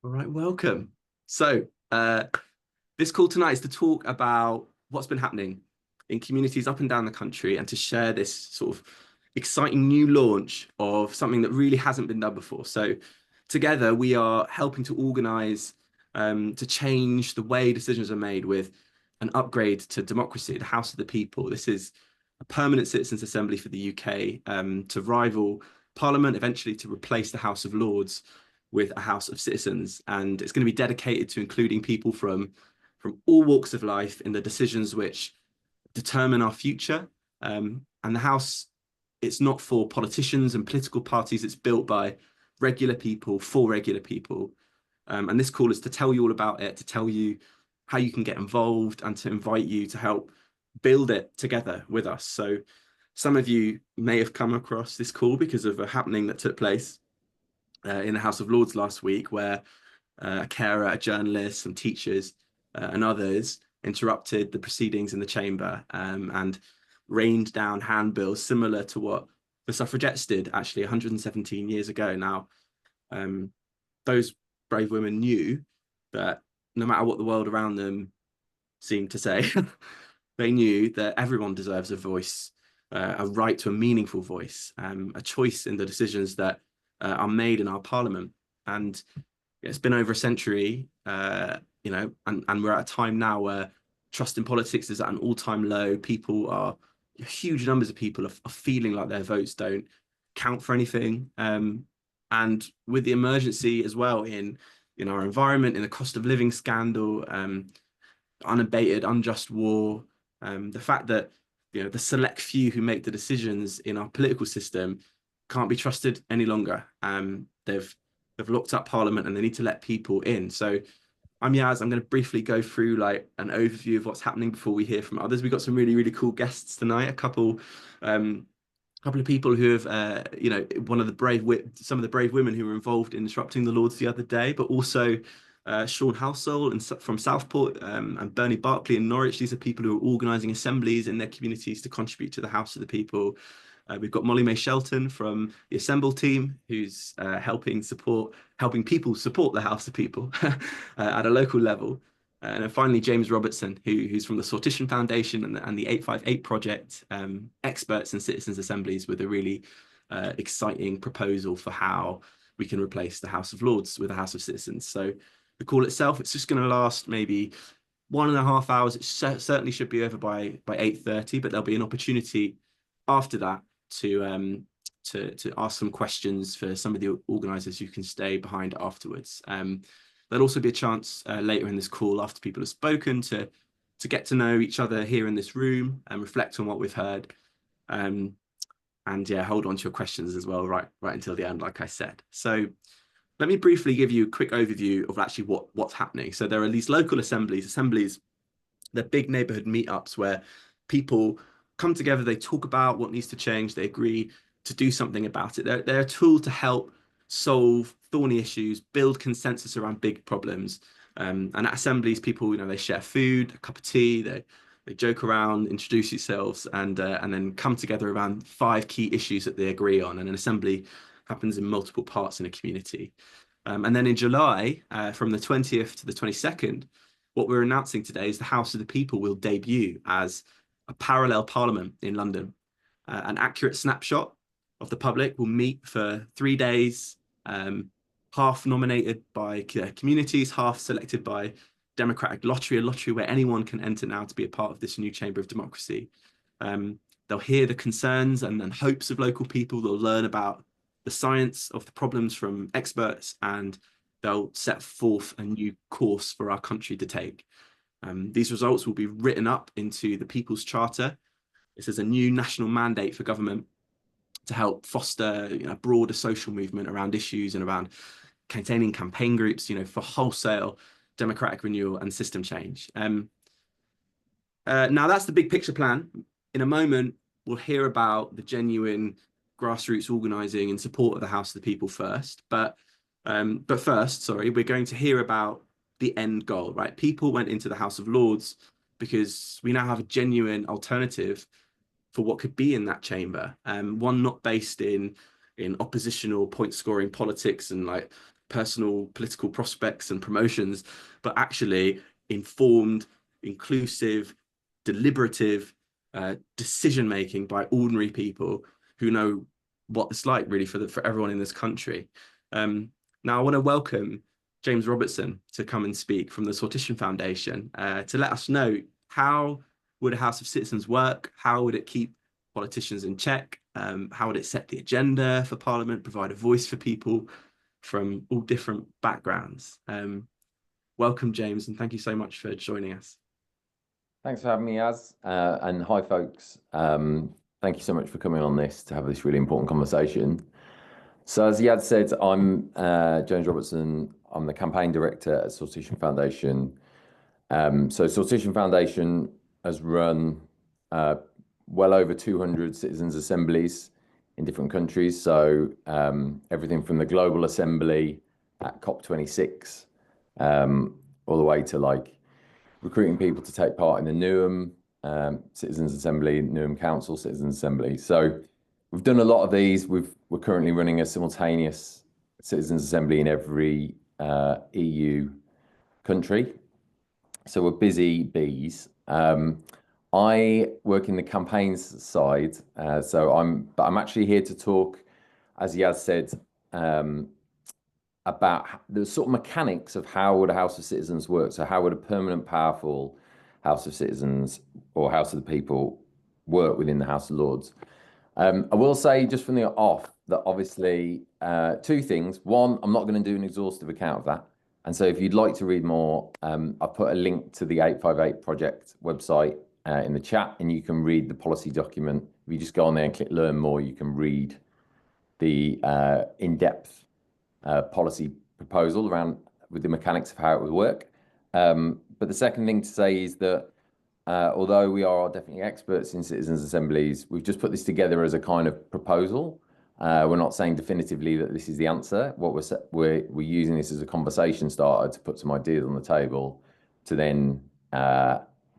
All right, welcome. So, this call tonight is to talk about what's been happening in communities up and down the country and to share this sort of exciting new launch of something that really hasn't been done before. So, together we are helping to organise to change the way decisions are made with an upgrade to democracy, the House of the People. This is a permanent citizens' assembly for the UK to rival Parliament, eventually to replace the House of Lords with a House of Citizens, and it's going to be dedicated to including people from all walks of life in the decisions which determine our future. And the House, it's not for politicians and political parties. It's built by regular people for regular people. And this call is to tell you all about it, to tell you how you can get involved, and to invite you to help build it together with us. So some of you may have come across this call because of a happening that took place in the House of Lords last week, where a carer, a journalist, some teachers, and others interrupted the proceedings in the chamber and rained down handbills similar to what the suffragettes did actually 117 years ago. Now, those brave women knew that no matter what the world around them seemed to say, they knew that everyone deserves a voice, a right to a meaningful voice, a choice in the decisions that are made in our parliament. And it's been over a century, and we're at a time now where trust in politics is at an all-time low. Huge numbers of people are feeling like their votes don't count for anything. And with the emergency as well in our environment, in the cost of living scandal, unabated, unjust war, the fact that the select few who make the decisions in our political system can't be trusted any longer. They've locked up Parliament and they need to let people in. So I'm Yaz. I'm going to briefly go through like an overview of what's happening before we hear from others. We've got some really, really cool guests tonight. A couple of people who have, some of the brave women who were involved in disrupting the Lords the other day, but also Sean Halsall from Southport and Bernie Barkley in Norwich. These are people who are organising assemblies in their communities to contribute to the House of the People. We've got Molly May Shelton from the Assemble team, who's helping people support the House of People at a local level. And then finally, James Robertson, who's from the Sortition Foundation and the 858 project, experts in citizens' assemblies, with a really exciting proposal for how we can replace the House of Lords with a House of Citizens. So the call itself, it's just going to last maybe 1.5 hours. It certainly should be over by 8:30, but there'll be an opportunity after that to ask some questions for some of the organisers who can stay behind afterwards. There'll also be a chance later in this call, after people have spoken, to get to know each other here in this room and reflect on what we've heard. And yeah, hold on to your questions as well, right until the end, like I said. So let me briefly give you a quick overview of actually what's happening. So there are these local assemblies, they're big neighbourhood meetups where people come together, they talk about what needs to change, they agree to do something about it. They're a tool to help solve thorny issues, build consensus around big problems. And at assemblies, people, they share food, a cup of tea, they joke around, introduce themselves, and then come together around 5 key issues that they agree on. And an assembly happens in multiple parts in a community. And then in July, from the 20th to the 22nd, what we're announcing today is the House of the People will debut as a parallel parliament in London. An accurate snapshot of the public will meet for 3 days, half nominated by communities, half selected by democratic lottery, a lottery where anyone can enter now to be a part of this new chamber of democracy. They'll hear the concerns and hopes of local people. They'll learn about the science of the problems from experts, and they'll set forth a new course for our country to take. These results will be written up into the People's Charter. This is a new national mandate for government to help foster a broader social movement around issues and around containing campaign groups, for wholesale democratic renewal and system change. Now that's the big picture plan. In a moment, we'll hear about the genuine grassroots organising in support of the House of the People first. But first, we're going to hear about the end goal, right? People went into the House of Lords because we now have a genuine alternative for what could be in that chamber, one not based in oppositional point scoring politics and like personal political prospects and promotions, but actually informed, inclusive, deliberative decision making by ordinary people who know what it's like really for everyone in this country. Now I want to welcome James Robertson to come and speak from the Sortition Foundation to let us know, how would a House of Citizens work? How would it keep politicians in check? How would it set the agenda for Parliament, provide a voice for people from all different backgrounds? Welcome, James, and thank you so much for joining us. Thanks for having me, Az. And hi, folks. Thank you so much for coming on this to have this really important conversation. So as Yad said, I'm James Robertson. I'm the campaign director at Sortition Foundation. So Sortition Foundation has run well over 200 citizens' assemblies in different countries. So everything from the Global Assembly at COP26 all the way to like recruiting people to take part in the Newham Citizens Assembly, Newham Council Citizens Assembly. So we've done a lot of these. We're currently running a simultaneous Citizens Assembly in every EU country. So we're busy bees. I work in the campaigns side, but I'm actually here to talk, as Yaz said, about the sort of mechanics of how would a House of Citizens work. So how would a permanent, powerful House of Citizens or House of the People work within the House of Lords? I will say just from the off that obviously two things. One, I'm not going to do an exhaustive account of that. And so if you'd like to read more, I've put a link to the 858 project website in the chat, and you can read the policy document. If you just go on there and click learn more, you can read the in-depth policy proposal around with the mechanics of how it would work. But the second thing to say is that although we are definitely experts in citizens' assemblies, we've just put this together as a kind of proposal. We're not saying definitively that this is the answer. What we're using this as a conversation starter to put some ideas on the table to then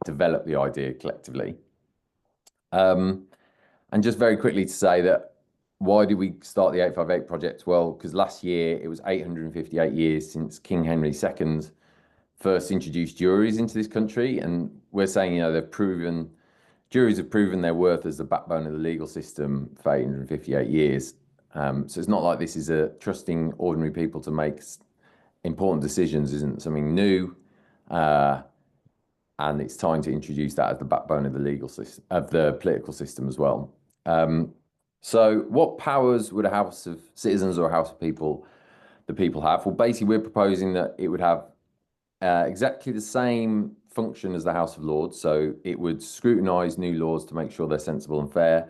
develop the idea collectively. And just very quickly to say that why did we start the 858 project? Well, because last year it was 858 years since King Henry II first introduced juries into this country, and we're saying, you know, juries have proven their worth as the backbone of the legal system for 858 years. So it's not like this is trusting ordinary people to make important decisions isn't something new, and it's time to introduce that as the backbone of the legal system, of the political system as well. So what powers would a House of Citizens or a House of People, the people have? Well, basically, we're proposing that it would have exactly the same function as the House of Lords. So it would scrutinise new laws to make sure they're sensible and fair,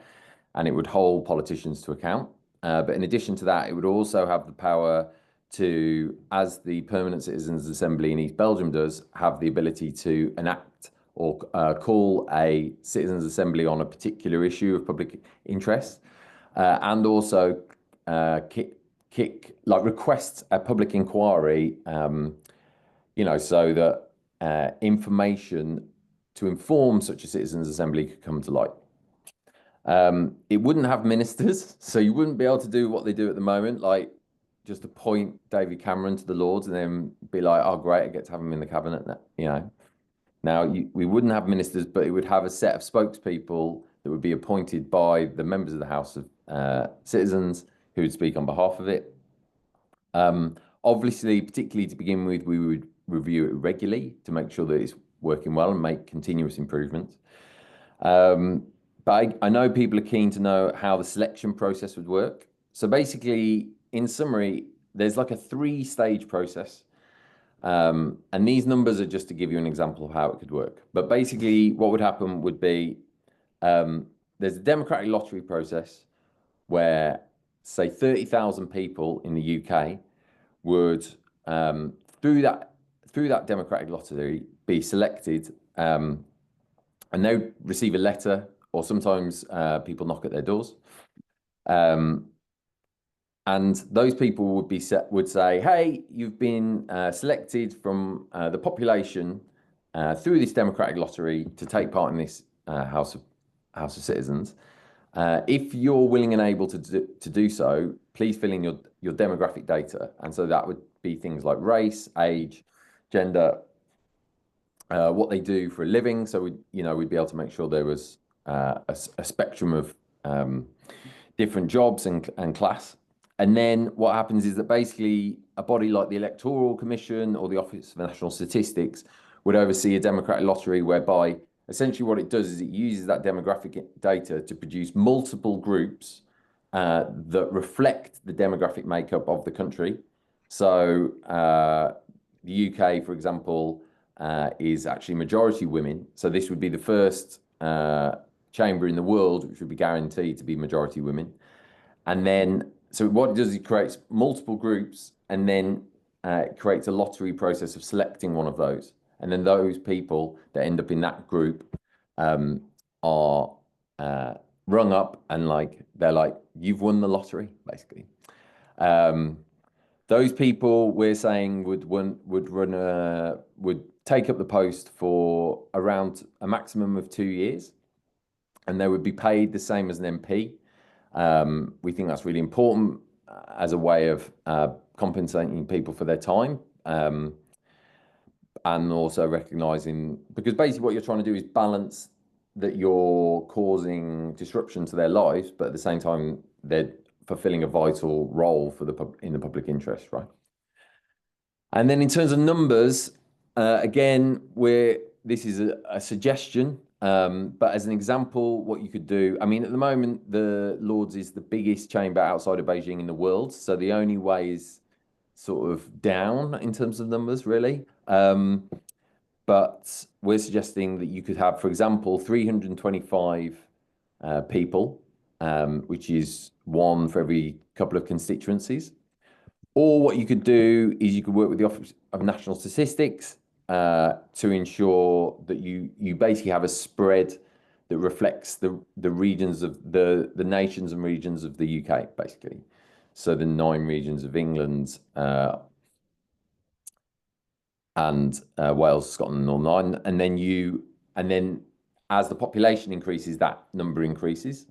and it would hold politicians to account. But in addition to that, it would also have the power to, as the Permanent Citizens Assembly in East Belgium does, have the ability to enact or call a citizens' assembly on a particular issue of public interest, and also request a public inquiry, you know, so that information to inform such a citizens' assembly could come to light. It wouldn't have ministers, so you wouldn't be able to do what they do at the moment, like just appoint David Cameron to the Lords and then be like, oh, great, I get to have him in the cabinet, you know. Now, we wouldn't have ministers, but it would have a set of spokespeople that would be appointed by the members of the House of Citizens who would speak on behalf of it. Obviously, particularly to begin with, we would review it regularly to make sure that it's working well and make continuous improvements. But I know people are keen to know how the selection process would work. So basically, in summary, there's like a 3-stage process. And these numbers are just to give you an example of how it could work. But basically, what would happen would be there's a democratic lottery process where, say, 30,000 people in the UK would, through that democratic lottery, be selected, and they would receive a letter, or sometimes people knock at their doors. And those people would say, hey, you've been selected from the population through this democratic lottery to take part in this House of Citizens. If you're willing and able to do so, please fill in your your demographic data. And so that would be things like race, age, gender, what they do for a living. So we'd be able to make sure there was a spectrum of different jobs and class. And then what happens is that basically a body like the Electoral Commission or the Office for National Statistics would oversee a democratic lottery whereby essentially what it does is it uses that demographic data to produce multiple groups that reflect the demographic makeup of the country. So the UK, for example, is actually majority women. So this would be the first chamber in the world which would be guaranteed to be majority women. And then, so what it does is it creates multiple groups and then it creates a lottery process of selecting one of those. And then those people that end up in that group are rung up and they're like, you've won the lottery, basically. Those people we're saying would take up the post for around a maximum of 2 years, and they would be paid the same as an MP. We think that's really important as a way of compensating people for their time, and also recognizing, because basically what you're trying to do is balance that you're causing disruption to their lives, but at the same time they're fulfilling a vital role for in the public interest, right? And then in terms of numbers, again, this is a suggestion, but as an example, what you could do, I mean, at the moment, the Lords is the biggest chamber outside of Beijing in the world. So the only way is sort of down in terms of numbers, really. But we're suggesting that you could have, for example, 325 people, which is one for every couple of constituencies. Or what you could do is you could work with the Office of National Statistics to ensure that you basically have a spread that reflects the regions of the nations and regions of the UK, basically. So the 9 regions of England and Wales, Scotland, and Northern Ireland, and then as the population increases, that number increases.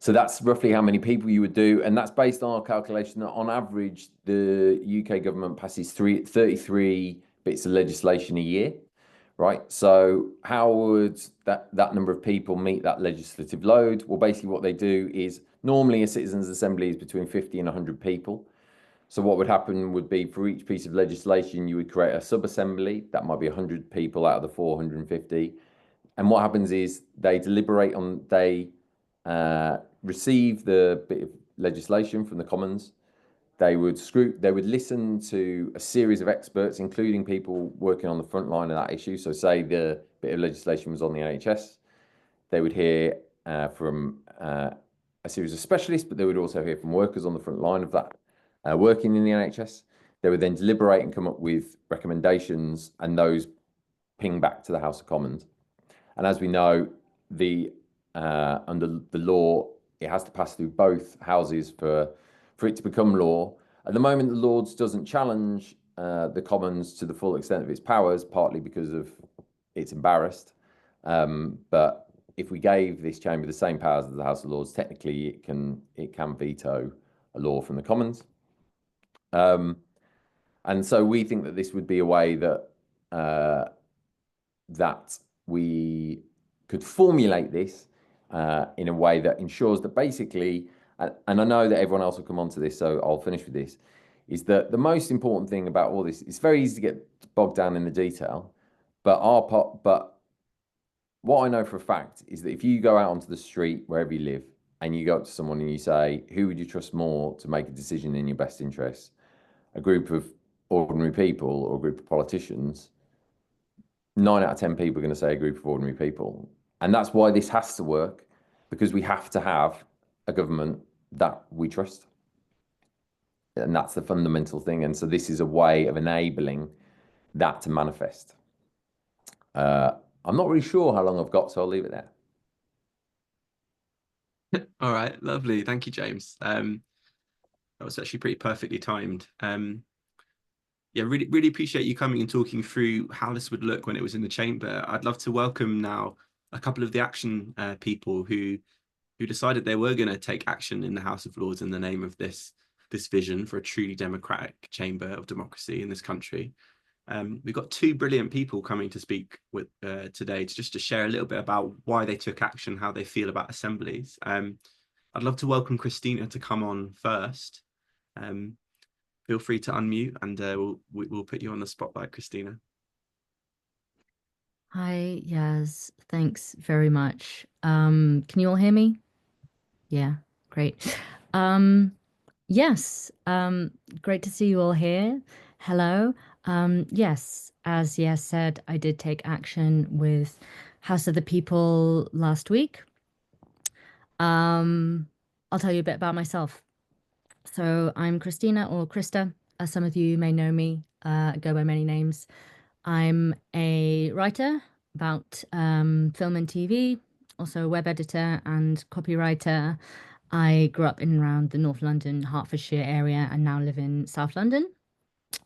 So that's roughly how many people you would do, and that's based on our calculation that on average the UK government passes 33 bits of legislation a year, right? So how would that number of people meet that legislative load? Well, basically what they do is normally a citizens' assembly is between 50 and 100 people. So what would happen would be for each piece of legislation, you would create a sub-assembly. That might be 100 people out of the 450. And what happens is they deliberate on, they receive the bit of legislation from the Commons. They would listen to a series of experts, including people working on the front line of that issue. So say the bit of legislation was on the NHS, they would hear from a series of specialists, but they would also hear from workers on the front line of that, working in the NHS. They would then deliberate and come up with recommendations, and those ping back to the House of Commons. And as we know, under the law, it has to pass through both houses for it to become law. At the moment, the Lords doesn't challenge the Commons to the full extent of its powers, partly because of it's embarrassed. But if we gave this chamber the same powers as the House of Lords, technically it can veto a law from the Commons. And so we think that this would be a way that that we could formulate this in a way that ensures that basically, and I know that everyone else will come on to this, so I'll finish with this, is that the most important thing about all this, it's very easy to get bogged down in the detail, but what I know for a fact is that if you go out onto the street, wherever you live, and you go up to someone and you say, who would you trust more to make a decision in your best interest? A group of ordinary people or a group of politicians? 9 out of 10 people are going to say a group of ordinary people. And that's why this has to work, because we have to have a government that we trust. And that's the fundamental thing. And so this is a way of enabling that to manifest. I'm not really sure how long I've got, so I'll leave it there. All right, lovely. Thank you, James. That was actually pretty perfectly timed. Yeah, really appreciate you coming and talking through how this would look when it was in the chamber. I'd love to welcome now a couple of the action people who who decided they were going to take action in the House of Lords in the name of this vision for a truly democratic chamber of democracy in this country. We've got two brilliant people coming to speak with today to share a little bit about why they took action, how they feel about assemblies. I'd love to welcome Cristina to come on first. Feel free to unmute, and we'll put you on the spotlight, Cristina. Hi, Yaz. Thanks very much. Can you all hear me? Yeah, great. Yes, great to see you all here. Hello. Yes, as Yaz said, I did take action with House of the People last week. I'll tell you a bit about myself. So I'm Cristina, or Krista, as some of you may know me, go by many names. I'm a writer about film and TV, also a web editor and copywriter. I grew up in and around the North London, Hertfordshire area, and now live in South London.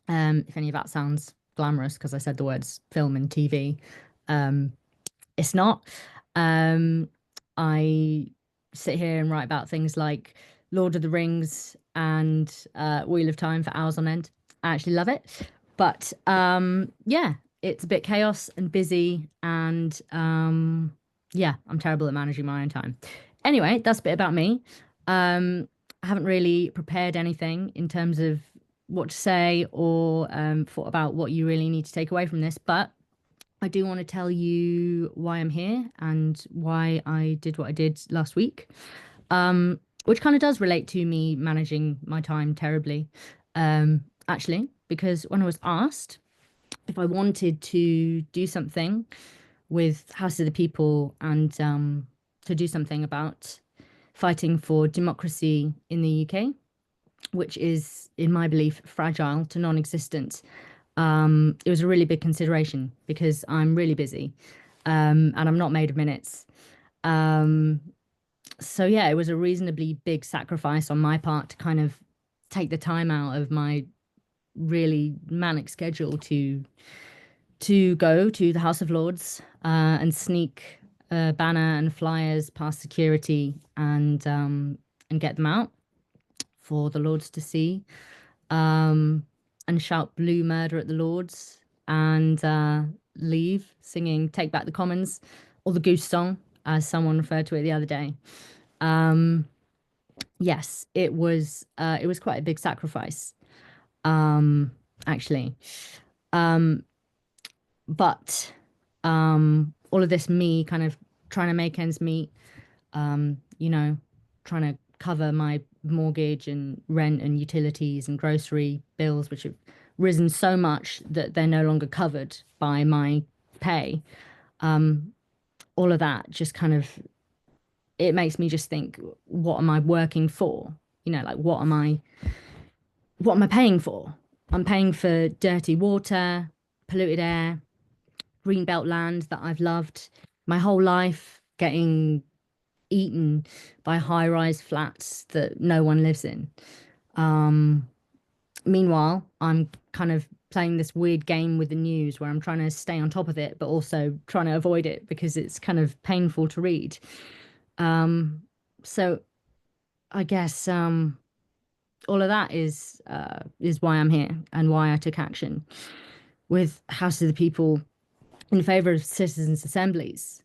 If any of that sounds glamorous because I said the words film and TV, it's not. I sit here and write about things like Lord of the Rings and Wheel of Time for hours on end. I actually love it. But yeah, it's a bit chaos and busy, and yeah, I'm terrible at managing my own time. Anyway, that's a bit about me. I haven't really prepared anything in terms of what to say or thought about what you really need to take away from this, but I do want to tell you why I'm here and why I did what I did last week, which kind of does relate to me managing my time terribly, actually, because when I was asked if I wanted to do something with House of the People and to do something about fighting for democracy in the UK, which is, in my belief, fragile to non-existent, it was a really big consideration because I'm really busy and I'm not made of minutes. So yeah, it was a reasonably big sacrifice on my part to kind of take the time out of my really manic schedule to go to the House of Lords and sneak a banner and flyers past security and get them out for the Lords to see, and shout blue murder at the Lords and leave singing Take Back the Commons, or the Goose Song, as someone referred to it the other day. Yes, it was quite a big sacrifice, actually. But all of this, me kind of trying to make ends meet, you know, trying to cover my mortgage and rent and utilities and grocery bills, which have risen so much that they're no longer covered by my pay. All of that just kind of, it makes me just think, what am I working for? You know, like what am I paying for? I'm paying for dirty water, polluted air, greenbelt land that I've loved my whole life, getting eaten by high-rise flats that no one lives in. Meanwhile, I'm kind of playing this weird game with the news where I'm trying to stay on top of it, but also trying to avoid it because it's kind of painful to read. So I guess all of that is why I'm here and why I took action with House of the People in favour of citizens' assemblies.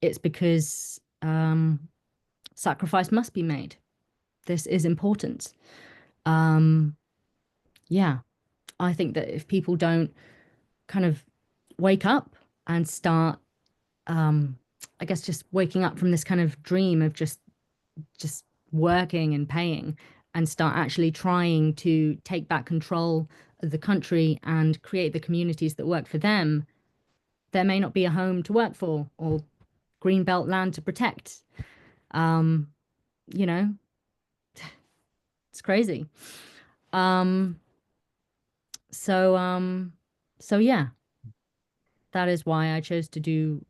It's because sacrifice must be made. This is important. Yeah, I think that if people don't kind of wake up and start, I guess, just waking up from this kind of dream of just working and paying, and start actually trying to take back control of the country and create the communities that work for them, there may not be a home to work for or greenbelt land to protect. You know, it's crazy. So yeah, that is why I chose to do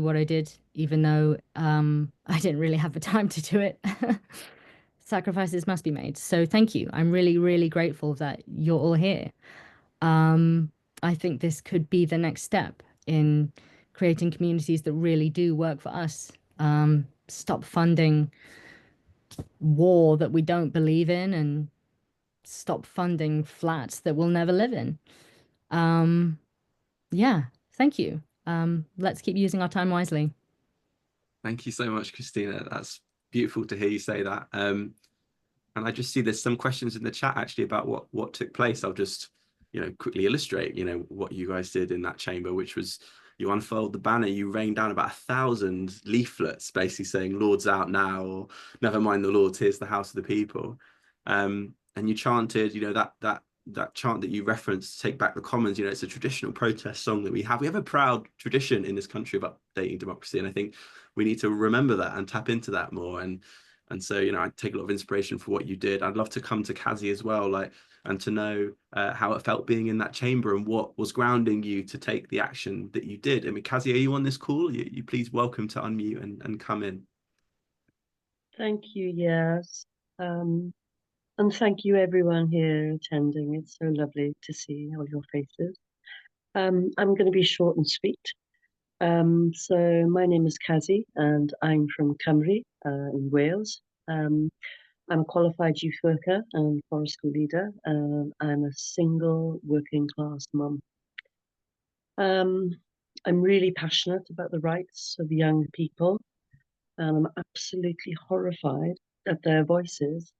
what I did, even though I didn't really have the time to do it. Sacrifices must be made. So thank you. I'm really, really grateful that you're all here. I think this could be the next step in creating communities that really do work for us. stop funding war that we don't believe in, and stop funding flats that we'll never live in. Yeah, thank you. Let's keep using our time wisely. Thank you so much, Cristina. That's beautiful to hear you say that. And I just see there's some questions in the chat actually about what took place. I'll just, quickly illustrate, what you guys did in that chamber, which was you unfurled the banner, you rained down about 1,000 leaflets, basically saying "Lord's out now," or "Never mind the Lords, here's the house of the people." And you chanted, that chant that you referenced, "Take back the Commons." It's a traditional protest song that we have. We have a proud tradition in this country of updating democracy, and I think we need to remember that and tap into that more. And so, I take a lot of inspiration for what you did. I'd love to come to Cazzie as well, and to know how it felt being in that chamber and what was grounding you to take the action that you did. I mean, Cazzie, are you on this call? You please welcome to unmute and come in. Thank you, yes. And thank you everyone here attending. It's so lovely to see all your faces. I'm going to be short and sweet. So my name is Cazzie and I'm from Cymru in Wales. I'm a qualified youth worker and forest school leader. I'm a single working class mum. I'm really passionate about the rights of young people, and I'm absolutely horrified that their voices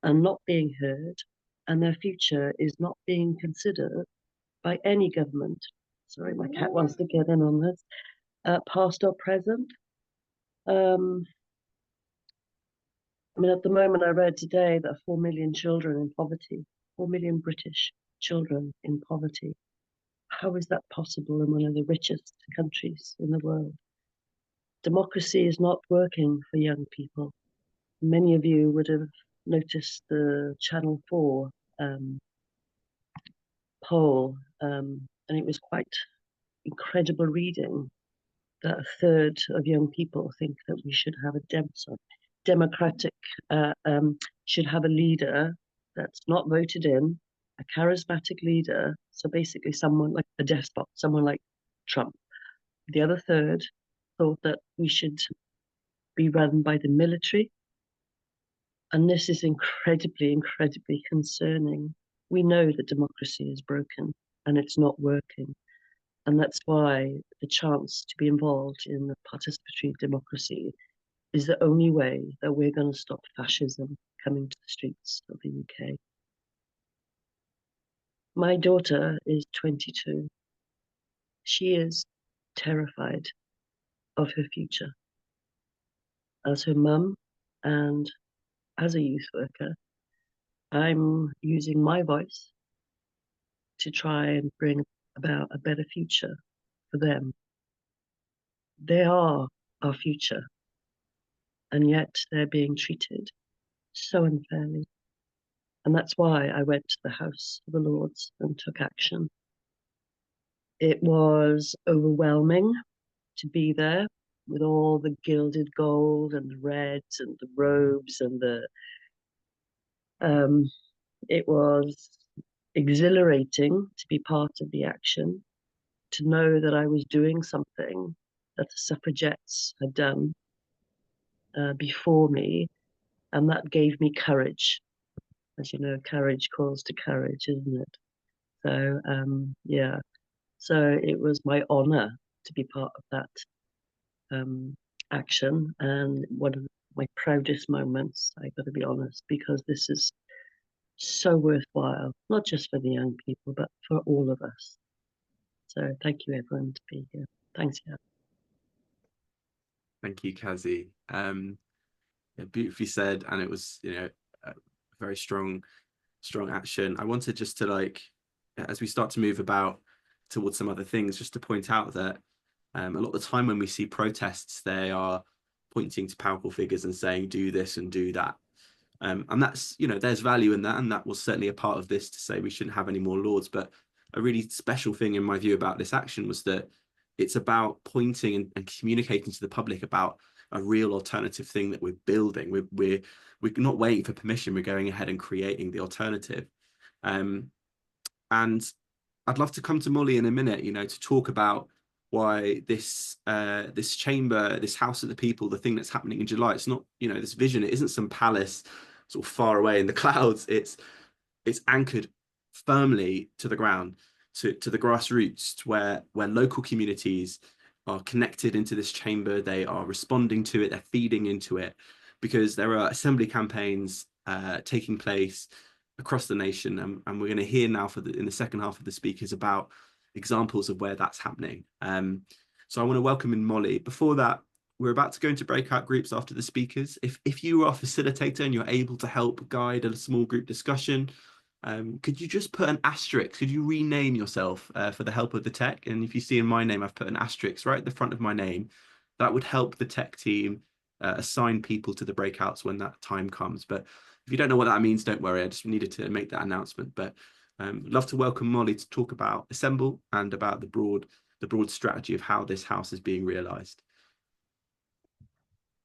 are not being heard and their future is not being considered by any government. Sorry, my cat wants to get in on this. Past or present. I mean, at the moment, I read today that 4 million children in poverty, 4 million British children in poverty. How is that possible in one of the richest countries in the world? Democracy is not working for young people. Many of you would have noticed the Channel 4 poll, and it was quite incredible reading that a third of young people think that we should have should have a leader that's not voted in, a charismatic leader. So basically someone like a despot, someone like Trump. The other third thought that we should be run by the military. And this is incredibly, incredibly concerning. We know that democracy is broken and it's not working. And that's why the chance to be involved in the participatory democracy is the only way that we're going to stop fascism coming to the streets of the UK. My daughter is 22. She is terrified of her future. As her mum and as a youth worker, I'm using my voice to try and bring about a better future for them. They are our future, and yet they're being treated so unfairly. And that's why I went to the House of the Lords and took action. It was overwhelming to be there with all the gilded gold and the reds and the robes and it was exhilarating to be part of the action, to know that I was doing something that the suffragettes had done before me, and that gave me courage. As you know, courage calls to courage, isn't it? So yeah, so it was my honor to be part of that action, and one of my proudest moments, I got to be honest, because this is so worthwhile, not just for the young people, but for all of us. So thank you everyone to be here. Thanks, yeah. Thank you, Cazzie. Beautifully said, and it was, a very strong action. I wanted just to as we start to move about towards some other things, just to point out that a lot of the time when we see protests, they are pointing to powerful figures and saying, do this and do that. And that's, there's value in that. And that was certainly a part of this, to say we shouldn't have any more lords. But a really special thing in my view about this action was that it's about pointing and communicating to the public about a real alternative thing that we're building. We're not waiting for permission. We're going ahead and creating the alternative. And I'd love to come to Molly in a minute, to talk about why this this chamber, this House of the People, the thing that's happening in July, it's not, you know, this vision, it isn't some palace sort of far away in the clouds. It's anchored firmly to the ground, to the grassroots, where local communities are connected into this chamber. They are responding to it, they're feeding into it, because there are assembly campaigns taking place across the nation, and we're going to hear now in the second half of the speakers about examples of where that's happening. So I want to welcome in Molly. Before that, we're about to go into breakout groups after the speakers. If you are a facilitator and you're able to help guide a small group discussion, could you just put an asterisk? Could you rename yourself for the help of the tech? And if you see in my name, I've put an asterisk right at the front of my name. That would help the tech team assign people to the breakouts when that time comes. But if you don't know what that means, don't worry. I just needed to make that announcement. But love to welcome Molly to talk about Assemble and about the broad strategy of how this house is being realised.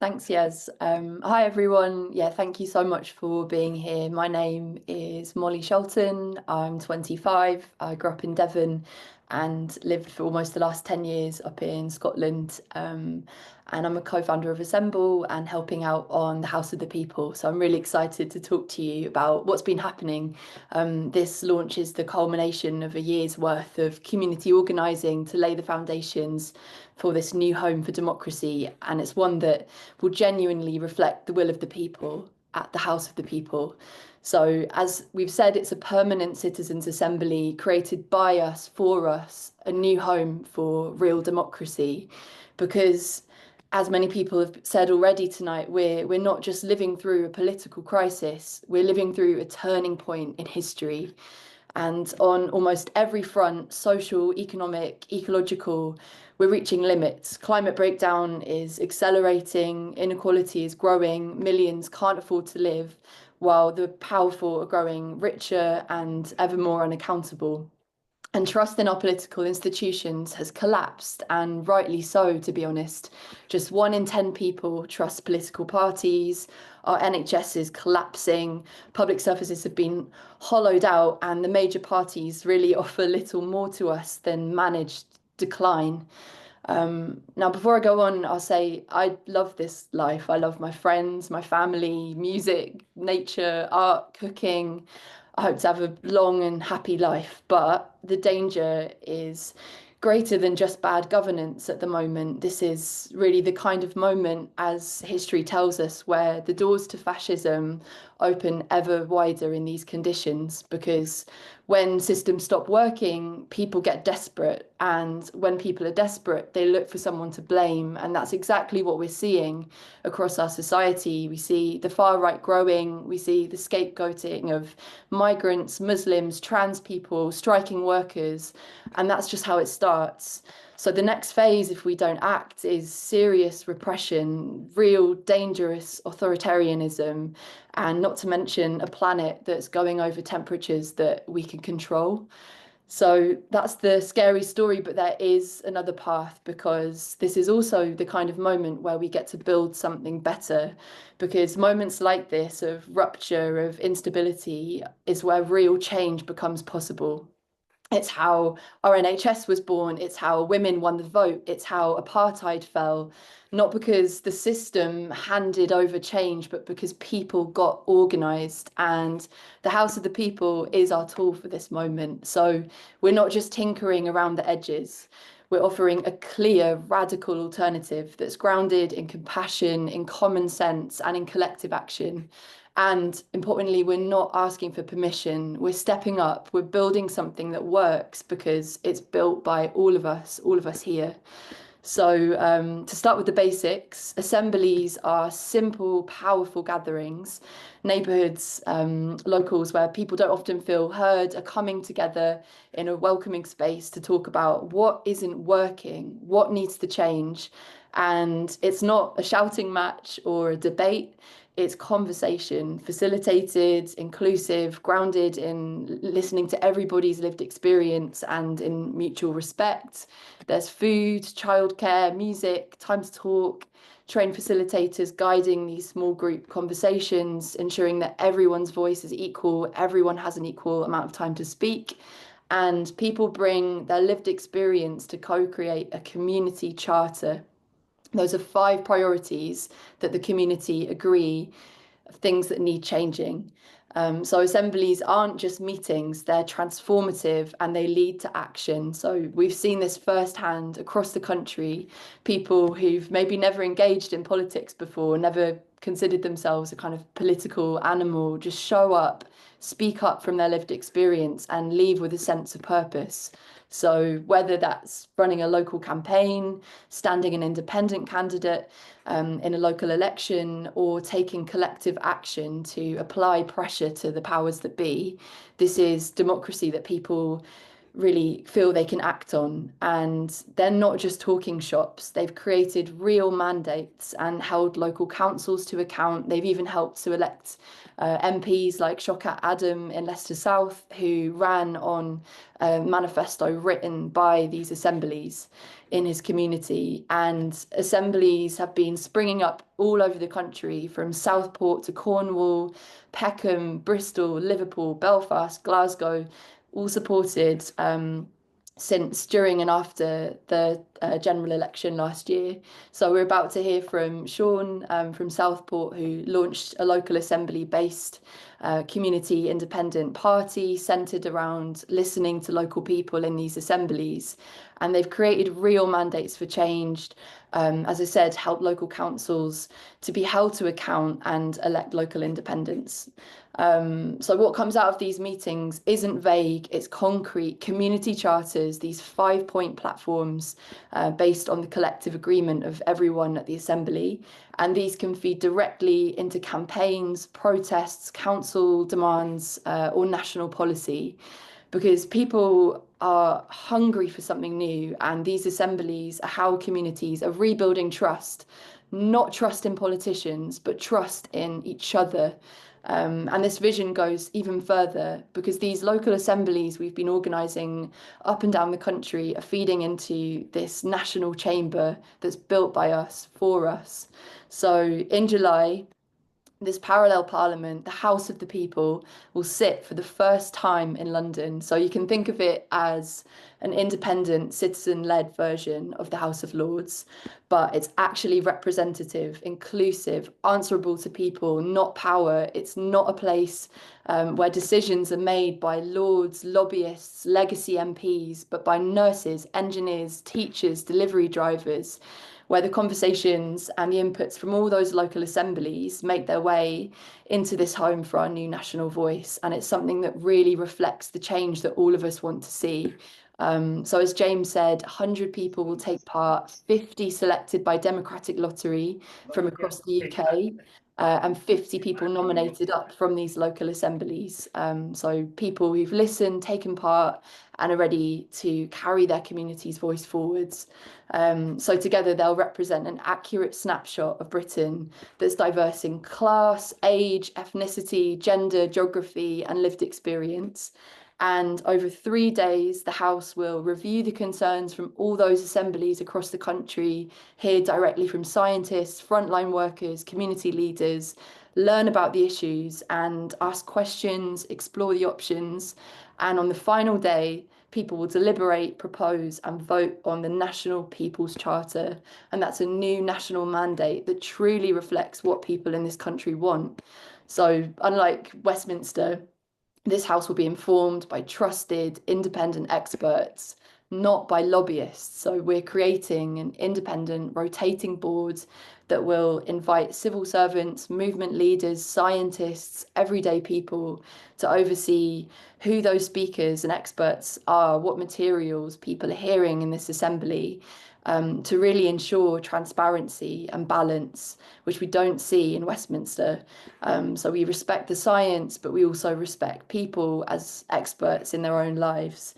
Thanks, Yes. Hi, everyone. Yeah, thank you so much for being here. My name is Molly Shelton. I'm 25. I grew up in Devon and lived for almost the last 10 years up in Scotland. And I'm a co-founder of Assemble and helping out on the House of the People. So I'm really excited to talk to you about what's been happening. This launch is the culmination of a year's worth of community organising to lay the foundations for this new home for democracy, and it's one that will genuinely reflect the will of the people at the House of the People. So as we've said, it's a permanent citizens' assembly created by us, for us, a new home for real democracy, because as many people have said already tonight, we're not just living through a political crisis, we're living through a turning point in history. And on almost every front, social, economic, ecological, we're reaching limits. Climate breakdown is accelerating, inequality is growing, millions can't afford to live, while the powerful are growing richer and ever more unaccountable. And trust in our political institutions has collapsed, and rightly so, to be honest. Just 1 in 10 people trust political parties. Our NHS is collapsing. Public services have been hollowed out, and the major parties really offer little more to us than managed decline. Now, before I go on, I'll say I love this life. I love my friends, my family, music, nature, art, cooking. I hope to have a long and happy life, but the danger is greater than just bad governance at the moment. This is really the kind of moment, as history tells us, where the doors to fascism open ever wider in these conditions, because when systems stop working, people get desperate, and when people are desperate, they look for someone to blame, and that's exactly what we're seeing across our society. We see the far right growing, we see the scapegoating of migrants, Muslims, trans people, striking workers, and that's just how it starts. So the next phase, if we don't act, is serious repression, real dangerous authoritarianism, and not to mention a planet that's going over temperatures that we can control. So that's the scary story, but there is another path, because this is also the kind of moment where we get to build something better, because moments like this of rupture, of instability, is where real change becomes possible. It's how our NHS was born. It's how women won the vote. It's how apartheid fell, not because the system handed over change, but because people got organised. And the House of the People is our tool for this moment. So we're not just tinkering around the edges. We're offering a clear, radical alternative that's grounded in compassion, in common sense, and in collective action. And importantly, we're not asking for permission. We're stepping up. We're building something that works because it's built by all of us here. So to start with the basics, assemblies are simple, powerful gatherings, neighbourhoods, locals where people don't often feel heard, are coming together in a welcoming space to talk about what isn't working, what needs to change. And it's not a shouting match or a debate. It's conversation, facilitated, inclusive, grounded in listening to everybody's lived experience and in mutual respect. There's food, childcare, music, time to talk, trained facilitators guiding these small group conversations, ensuring that everyone's voice is equal, everyone has an equal amount of time to speak, and people bring their lived experience to co-create a community charter. Those are 5 priorities that the community agree of things that need changing. So assemblies aren't just meetings, they're transformative and they lead to action. So we've seen this firsthand across the country, people who've maybe never engaged in politics before, never considered themselves a kind of political animal, just show up, speak up from their lived experience and leave with a sense of purpose. So whether that's running a local campaign, standing an independent candidate in a local election, or taking collective action to apply pressure to the powers that be, this is democracy that people really feel they can act on. And they're not just talking shops. They've created real mandates and held local councils to account. They've even helped to elect MPs like Shokat Adam in Leicester South, who ran on a manifesto written by these assemblies in his community. And assemblies have been springing up all over the country, from Southport to Cornwall, Peckham, Bristol, Liverpool, Belfast, Glasgow, all supported since, during and after the general election last year. So we're about to hear from Sean from Southport, who launched a local assembly-based community independent party centred around listening to local people in these assemblies. And they've created real mandates for change, as I said, help local councils to be held to account and elect local independents. So what comes out of these meetings isn't vague, it's concrete. Community charters, these 5-point platforms based on the collective agreement of everyone at the assembly. And these can feed directly into campaigns, protests, council demands, or national policy, because people are hungry for something new. And these assemblies are how communities are rebuilding trust, not trust in politicians, but trust in each other. And this vision goes even further, because these local assemblies we've been organising up and down the country are feeding into this national chamber that's built by us, for us. So in July, this parallel parliament, the House of the People, will sit for the first time in London. So you can think of it as an independent, citizen-led version of the House of Lords, but it's actually representative, inclusive, answerable to people, not power. It's not a place where decisions are made by lords, lobbyists, legacy MPs, but by nurses, engineers, teachers, delivery drivers, where the conversations and the inputs from all those local assemblies make their way into this home for our new national voice. And it's something that really reflects the change that all of us want to see. So as James said, 100 people will take part, 50 selected by democratic lottery from across the UK, and 50 people nominated up from these local assemblies. So people who've listened, taken part, and are ready to carry their community's voice forwards. So together they'll represent an accurate snapshot of Britain that's diverse in class, age, ethnicity, gender, geography, and lived experience. And over 3 days, the House will review the concerns from all those assemblies across the country, hear directly from scientists, frontline workers, community leaders, learn about the issues and ask questions, explore the options. And on the final day, people will deliberate, propose and vote on the National People's Charter. And that's a new national mandate that truly reflects what people in this country want. So unlike Westminster, this House will be informed by trusted, independent experts, not by lobbyists. So we're creating an independent, rotating board that will invite civil servants, movement leaders, scientists, everyday people to oversee who those speakers and experts are, what materials people are hearing in this assembly, to really ensure transparency and balance, which we don't see in Westminster. So we respect the science, but we also respect people as experts in their own lives.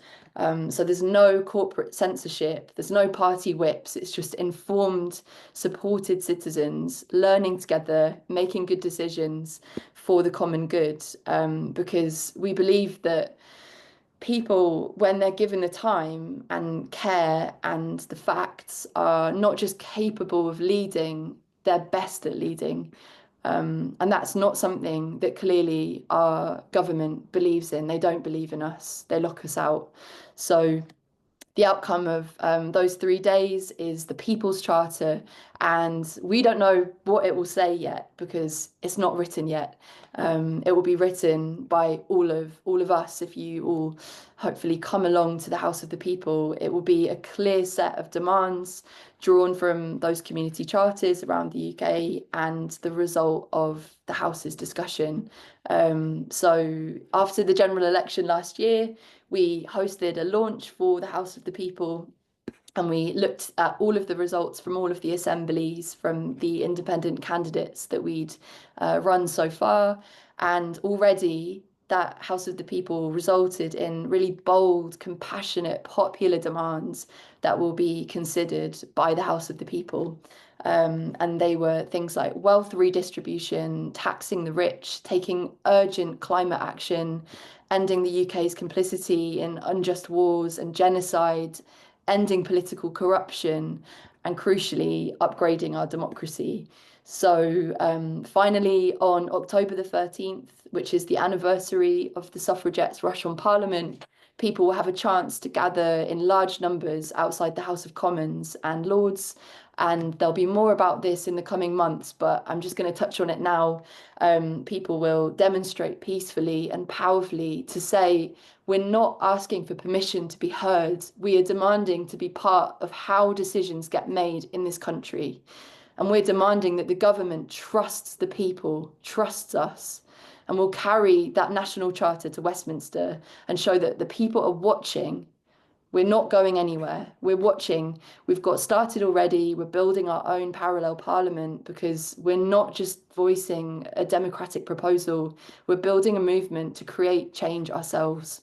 So there's no corporate censorship, there's no party whips, it's just informed, supported citizens learning together, making good decisions for the common good, because we believe that people, when they're given the time and care and the facts, are not just capable of leading, they're best at leading. And that's not something that clearly our government believes in. They don't believe in us. They lock us out. So the outcome of those 3 days is the People's Charter, and we don't know what it will say yet because it's not written yet. It will be written by all of us. If you all hopefully come along to the House of the People, it will be a clear set of demands drawn from those community charters around the UK and the result of the House's discussion. So after the general election last year, we hosted a launch for the House of the People, and we looked at all of the results from all of the assemblies, from the independent candidates that we'd run so far. And already that House of the People resulted in really bold, compassionate, popular demands that will be considered by the House of the People. And they were things like wealth redistribution, taxing the rich, taking urgent climate action, ending the UK's complicity in unjust wars and genocide, ending political corruption, and crucially, upgrading our democracy. So finally, on October the 13th, which is the anniversary of the suffragettes' rush on Parliament, people will have a chance to gather in large numbers outside the House of Commons and Lords. And there'll be more about this in the coming months, but I'm just going to touch on it now. People will demonstrate peacefully and powerfully to say, we're not asking for permission to be heard. We are demanding to be part of how decisions get made in this country. And we're demanding that the government trusts the people, trusts us, and will carry that national charter to Westminster and show that the people are watching. We're not going anywhere. We're watching. We've got started already. We're building our own parallel parliament because we're not just voicing a democratic proposal. We're building a movement to create change ourselves.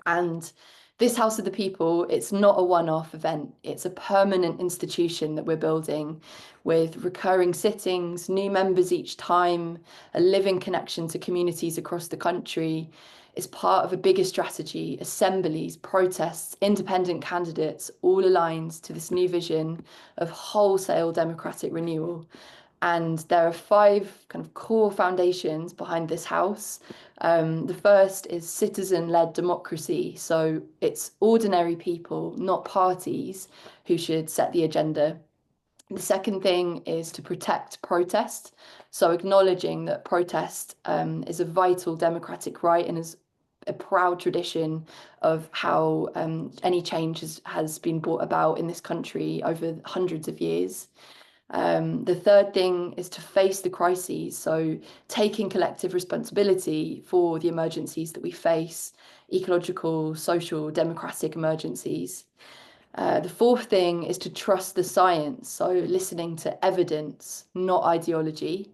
And this House of the People, it's not a one-off event. It's a permanent institution that we're building with recurring sittings, new members each time, a living connection to communities across the country. It's part of a bigger strategy, assemblies, protests, independent candidates, all aligned to this new vision of wholesale democratic renewal. And there are 5 kind of core foundations behind this house. The first is citizen-led democracy. So it's ordinary people, not parties, who should set the agenda. The second thing is to protect protest. So acknowledging that protest is a vital democratic right and is a proud tradition of how any change has been brought about in this country over hundreds of years. The third thing is to face the crises, so taking collective responsibility for the emergencies that we face, ecological, social, democratic emergencies. The fourth thing is to trust the science, so listening to evidence, not ideology.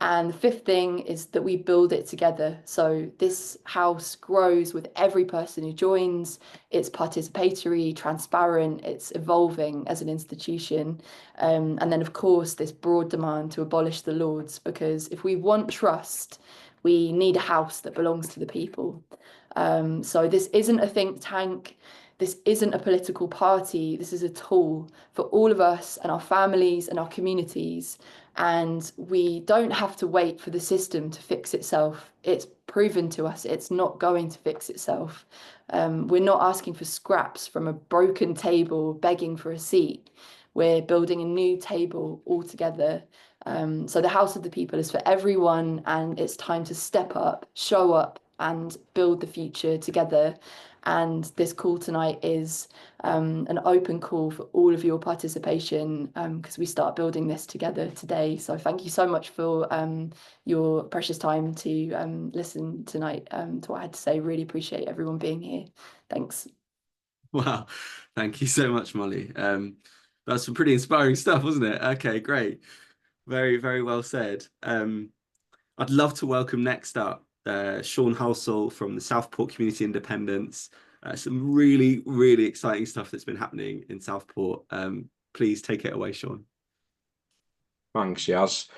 And the fifth thing is that we build it together. So this house grows with every person who joins. It's participatory, transparent, it's evolving as an institution. And then, of course, this broad demand to abolish the Lords, because if we want trust, we need a house that belongs to the people. So this isn't a think tank. This isn't a political party. This is a tool for all of us and our families and our communities. And we don't have to wait for the system to fix itself. It's proven to us it's not going to fix itself. We're not asking for scraps from a broken table, begging for a seat. We're building a new table altogether. So the House of the People is for everyone, and it's time to step up, show up, and build the future together. And this call tonight is an open call for all of your participation because we start building this together today. So thank you so much for your precious time to listen tonight to what I had to say. Really appreciate everyone being here. Thanks. Wow. Thank you so much, Molly. That's some pretty inspiring stuff, wasn't it? Okay, great. Very, very well said. I'd love to welcome next up Sean Halsall from the Southport Community Independents. Some really, really exciting stuff that's been happening in Southport. Please take it away, Sean. Thanks, Yaz.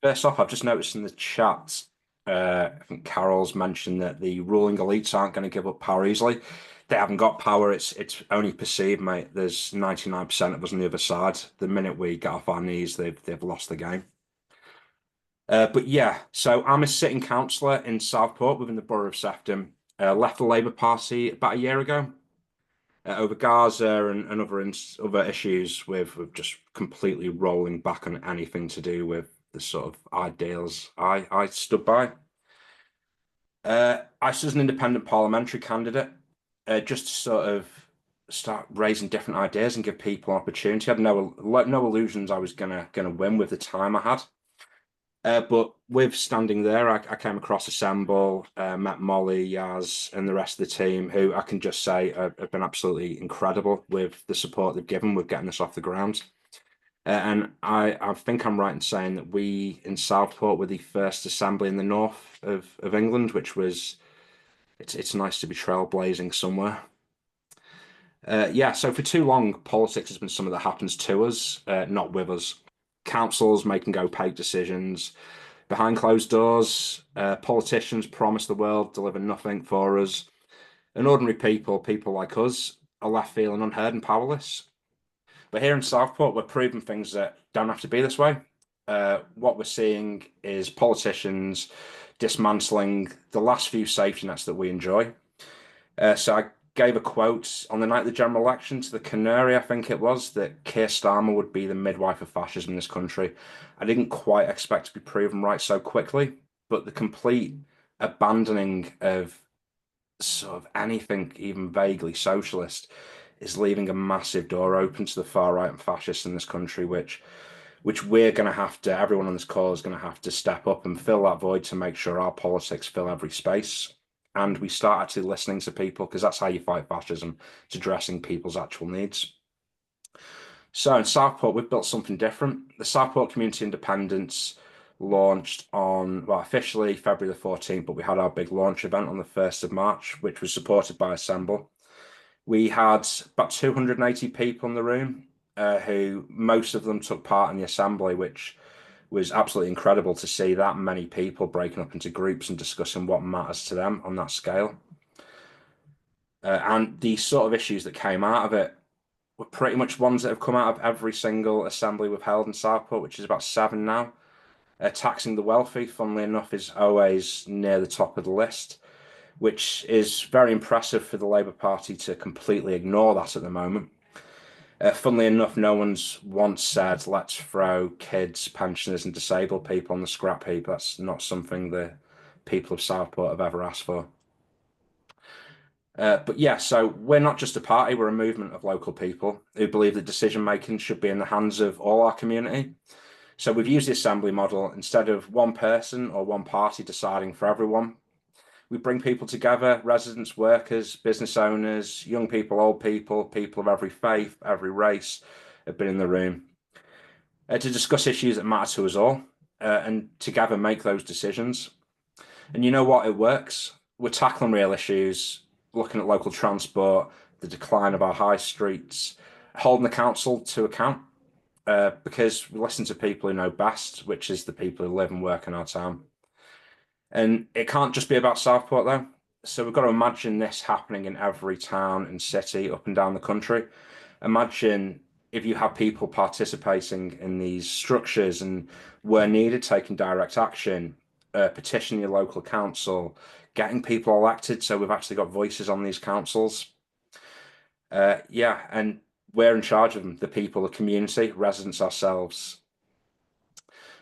First off, I've just noticed in the chat, I think Carol's mentioned that the ruling elites aren't going to give up power easily. They haven't got power. It's only perceived, mate. There's 99% of us on the other side. The minute we get off our knees, they've lost the game. But yeah, so I'm a sitting councillor in Southport within the borough of Sefton. Left the Labour Party about a year ago over Gaza and other issues with just completely rolling back on anything to do with the sort of ideals I stood by. I stood as an independent parliamentary candidate, just to sort of start raising different ideas and give people an opportunity. I had no illusions I was gonna win with the time I had. But with standing there, I came across Assemble, met Molly, Yaz, and the rest of the team, who I can just say have been absolutely incredible with the support they've given with getting us off the ground. And I think I'm right in saying that we in Southport were the first assembly in the north of England, which was, it's nice to be trailblazing somewhere. Yeah, so for too long, politics has been something that happens to us, not with us. Councils making opaque decisions behind closed doors. Politicians promise the world, deliver nothing for us. And ordinary people like us, are left feeling unheard and powerless. But here in Southport, we're proving things that don't have to be this way. What we're seeing is politicians dismantling the last few safety nets that we enjoy. So I gave a quote on the night of the general election to the Canary, I think it was, that Keir Starmer would be the midwife of fascism in this country. I didn't quite expect to be proven right so quickly, but the complete abandoning of sort of anything even vaguely socialist is leaving a massive door open to the far right and fascists in this country, which we're going to have to, everyone on this call is going to have to step up and fill that void to make sure our politics fill every space. And we start actually listening to people, because that's how you fight fascism, to addressing people's actual needs. So in Southport, we've built something different. The Southport Community Independents launched on, well, officially February the 14th, but we had our big launch event on the 1st of March, which was supported by Assemble. We had about 280 people in the room, who most of them took part in the assembly, which was absolutely incredible to see that many people breaking up into groups and discussing what matters to them on that scale. And the sort of issues that came out of it were pretty much ones that have come out of every single assembly we've held in Southport, which is about 7 now. Taxing the wealthy, funnily enough, is always near the top of the list, which is very impressive for the Labour Party to completely ignore that at the moment. Funnily enough, no one's once said, let's throw kids, pensioners and disabled people on the scrap heap. That's not something the people of Southport have ever asked for. But yeah, so we're not just a party, we're a movement of local people who believe that decision-making should be in the hands of all our community. So we've used the assembly model. Instead of one person or one party deciding for everyone, we bring people together, residents, workers, business owners, young people, old people, people of every faith, every race have been in the room to discuss issues that matter to us all, and together make those decisions. And you know what? It works. We're tackling real issues, looking at local transport, the decline of our high streets, holding the council to account, because we listen to people who know best, which is the people who live and work in our town. And it can't just be about Southport, though. So we've got to imagine this happening in every town and city up and down the country. Imagine if you have people participating in these structures and, where needed, taking direct action, petitioning your local council, getting people elected. So we've actually got voices on these councils. Yeah, and we're in charge of them, the people, the community, residents ourselves.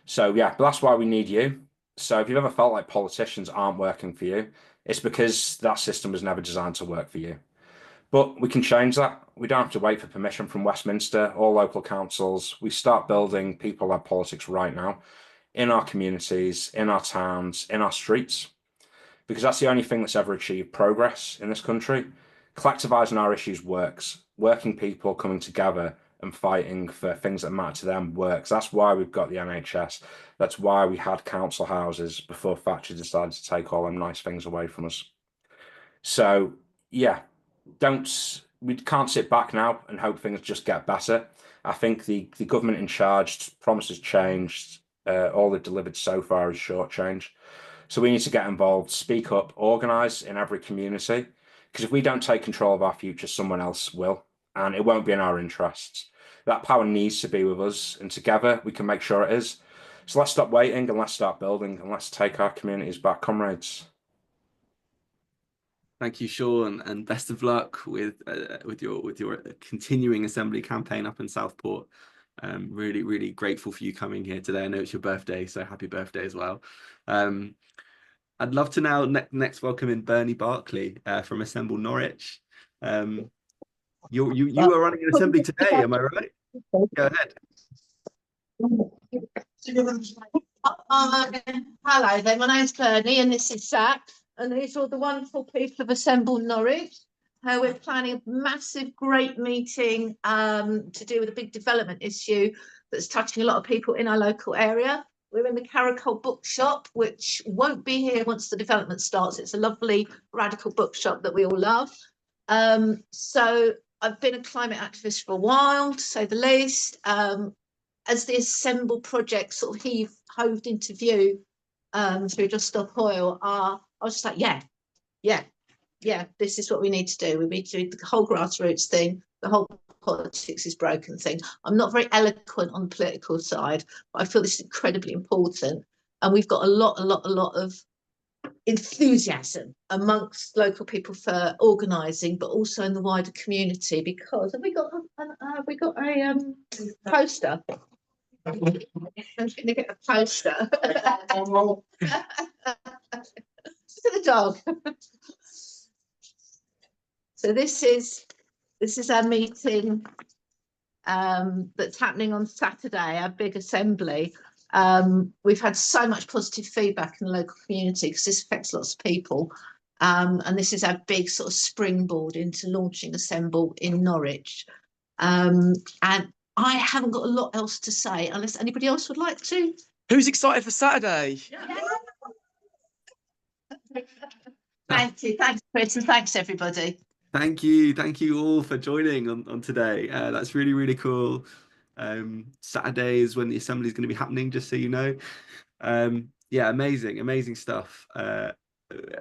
So yeah, but that's why we need you. So if you've ever felt like politicians aren't working for you, it's because that system was never designed to work for you. But we can change that. We don't have to wait for permission from Westminster or local councils. We start building people-led politics right now in our communities, in our towns, in our streets, because that's the only thing that's ever achieved progress in this country. Collectivizing our issues works. Working people coming together and fighting for things that matter to them works. That's why we've got the NHS. That's why we had council houses before Thatcher decided to take all them nice things away from us. So yeah, we can't sit back now and hope things just get better. I think the government in charge promises changed. All they've delivered so far is shortchange. So we need to get involved, speak up, organise in every community. Because if we don't take control of our future, someone else will, and it won't be in our interests. That power needs to be with us, and together we can make sure it is. So let's stop waiting and let's start building, and let's take our communities back, comrades. Thank you, Sean, and best of luck with your continuing assembly campaign up in Southport. Really, really grateful for you coming here today. I know it's your birthday, so happy birthday as well. I'd love to now next welcome in Bernie Barclay from Assemble Norwich. You are running an assembly today, am I right? Go ahead. Hello there, my name's Bernie and this is Zach, and these are all the wonderful people of Assemble Norwich. We're planning a massive, great meeting to do with a big development issue that's touching a lot of people in our local area. We're in the Caracol bookshop, which won't be here once the development starts. It's a lovely, radical bookshop that we all love. So I've been a climate activist for a while, to say the least. As the Assemble project sort of hoved into view through Just Stop Oil, I was just like, yeah, this is what we need to do. We need to do the whole grassroots thing, the whole politics is broken thing. I'm not very eloquent on the political side, but I feel this is incredibly important. And we've got a lot of enthusiasm amongst local people for organising, but also in the wider community. Because have we got a poster? I'm going to get a poster. To the dog. So this is our meeting that's happening on Saturday, our big assembly. We've had so much positive feedback in the local community because this affects lots of people. And this is our big sort of springboard into launching Assemble in Norwich. And I haven't got a lot else to say unless anybody else would like to. Who's excited for Saturday? Thank you. Thanks, Chris, and thanks, everybody. Thank you all for joining on today. That's really, really cool. Saturday is when the assembly is going to be happening, just so you know. Yeah, amazing stuff. I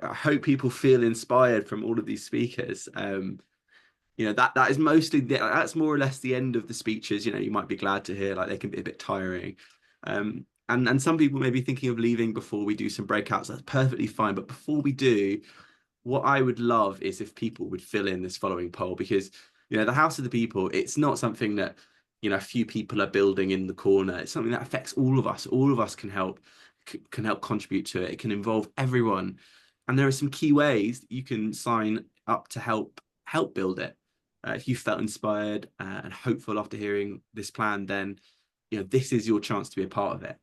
hope people feel inspired from all of these speakers. You know, that is mostly that's more or less the end of the speeches. You know, you might be glad to hear, like, they can be a bit tiring. And some people may be thinking of leaving before we do some breakouts. That's perfectly fine. But before we do, what I would love is if people would fill in this following poll, because, you know, the House of the People, it's not something that, you know, a few people are building in the corner. It's something that affects all of us. All of us can help contribute to it. It can involve everyone. And there are some key ways you can sign up to help build it. If you felt inspired and hopeful after hearing this plan, then, you know, this is your chance to be a part of it.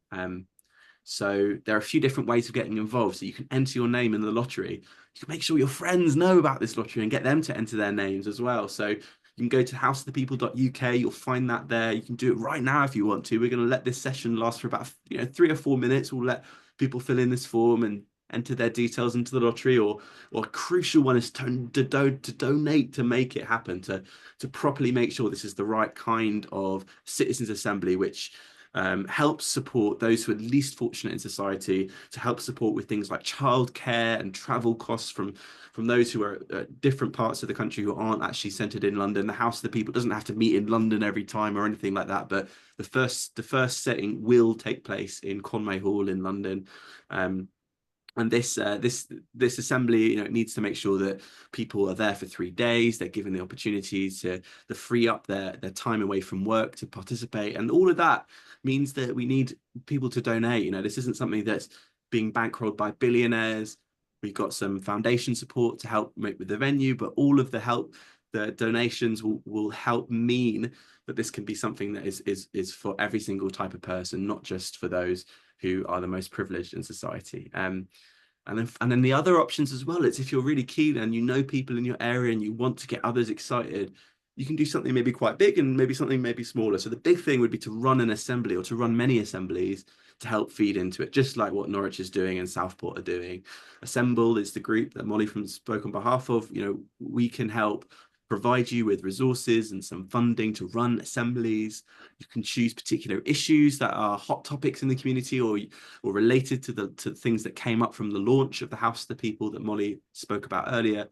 So there are a few different ways of getting involved. So you can enter your name in the lottery. You can make sure your friends know about this lottery and get them to enter their names as well. So you can go to houseofthepeople.uk. You'll find that there. You can do it right now if you want to. We're going to let this session last for about 3 or 4 minutes. We'll let people fill in this form and enter their details into the lottery, or a crucial one is to donate to make it happen, to properly make sure this is the right kind of citizens assembly, which helps support those who are least fortunate in society, to help support with things like childcare and travel costs from those who are at different parts of the country who aren't actually centred in London. The House of the People doesn't have to meet in London every time or anything like that, but the first setting will take place in Conway Hall in London. And this assembly, you know, it needs to make sure that people are there for 3 days. They're given the opportunity to free up their time away from work to participate, and all of that means that we need people to donate. You know, this isn't something that's being bankrolled by billionaires. We've got some foundation support to help make with the venue, but all of the donations will help mean that this can be something that is for every single type of person, not just for those who are the most privileged in society. And then the other options as well, it's if you're really keen and you know people in your area and you want to get others excited, you can do something maybe quite big and maybe something maybe smaller. So the big thing would be to run an assembly or to run many assemblies to help feed into it, just like what Norwich is doing and Southport are doing. Assemble is the group that Molly spoke on behalf of. You know, we can help provide you with resources and some funding to run assemblies. You can choose particular issues that are hot topics in the community or related to things that came up from the launch of the House of the People that Molly spoke about earlier.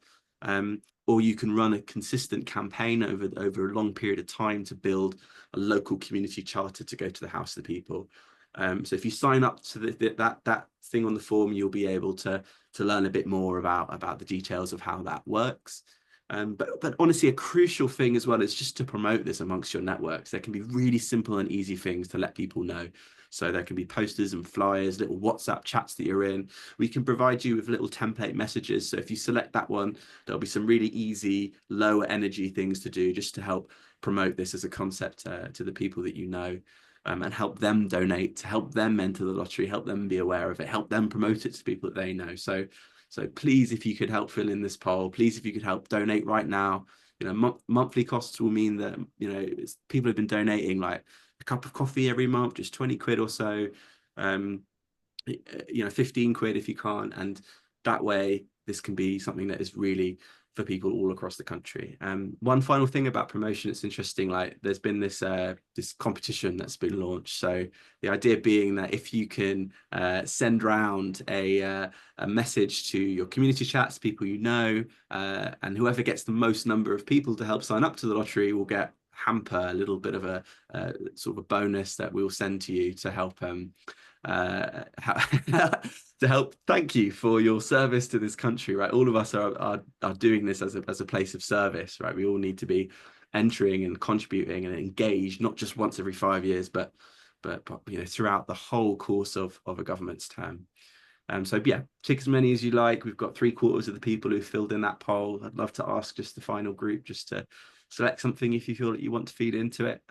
Or you can run a consistent campaign over a long period of time to build a local community charter to go to the House of the People. So if you sign up to that thing on the form, you'll be able to learn a bit more about the details of how that works. But honestly, a crucial thing as well is just to promote this amongst your networks. There can be really simple and easy things to let people know. So there can be posters and flyers, little WhatsApp chats that you're in. We can provide you with little template messages. So if you select that one, there'll be some really easy, lower energy things to do just to help promote this as a concept to the people that you know, and help them donate, to help them enter the lottery, help them be aware of it, help them promote it to people that they know. So please, if you could help fill in this poll, please, if you could help donate right now. You know, monthly costs will mean that, you know, people have been donating like a cup of coffee every month, just 20 quid or so, you know, 15 quid if you can't. And that way, this can be something that is really for people all across the country. One final thing about promotion, it's interesting, like there's been this this competition that's been launched. So the idea being that if you can send round a message to your community chats, people you know, and whoever gets the most number of people to help sign up to the lottery will get hamper, a little bit of a sort of a bonus that we'll send to you to help to help thank you for your service to this country, right? All of us are doing this as a place of service, right? We all need to be entering and contributing and engaged, not just once every 5 years, but you know, throughout the whole course of a government's term. So yeah, take as many as you like. We've got 3/4 of the people who filled in that poll. I'd love to ask just the final group just to select something if you feel that you want to feed into it.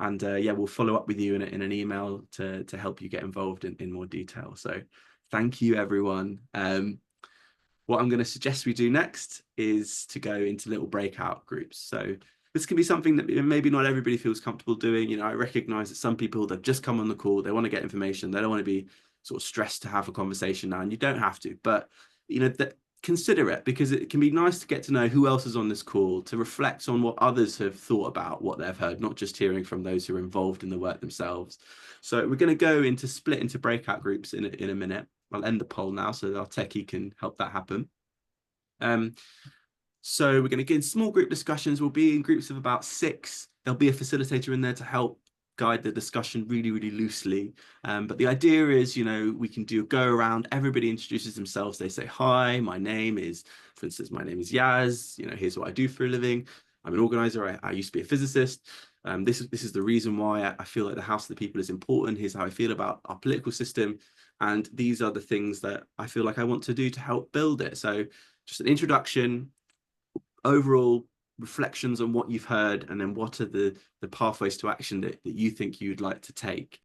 And yeah, we'll follow up with you in an email to help you get involved in more detail. So thank you, everyone. What I'm going to suggest we do next is to go into little breakout groups. So this can be something that maybe not everybody feels comfortable doing. You know, I recognize that some people, they've just come on the call, they want to get information, they don't want to be sort of stressed to have a conversation now, and you don't have to, but you know, consider it, because it can be nice to get to know who else is on this call, to reflect on what others have thought about what they've heard, not just hearing from those who are involved in the work themselves. So we're going to go split into breakout groups in a minute. I'll end the poll now so that our techie can help that happen. So we're going to get in small group discussions. We'll be in groups of about 6. There'll be a facilitator in there to help guide the discussion really, really loosely. But the idea is, you know, we can do a go around. Everybody introduces themselves. They say, hi, my name is, for instance, my name is Yaz. You know, here's what I do for a living. I'm an organizer. I used to be a physicist. This is the reason why I feel like the House of the People is important. Here's how I feel about our political system. And these are the things that I feel like I want to do to help build it. So just an introduction, overall reflections on what you've heard, and then what are the pathways to action that you think you'd like to take.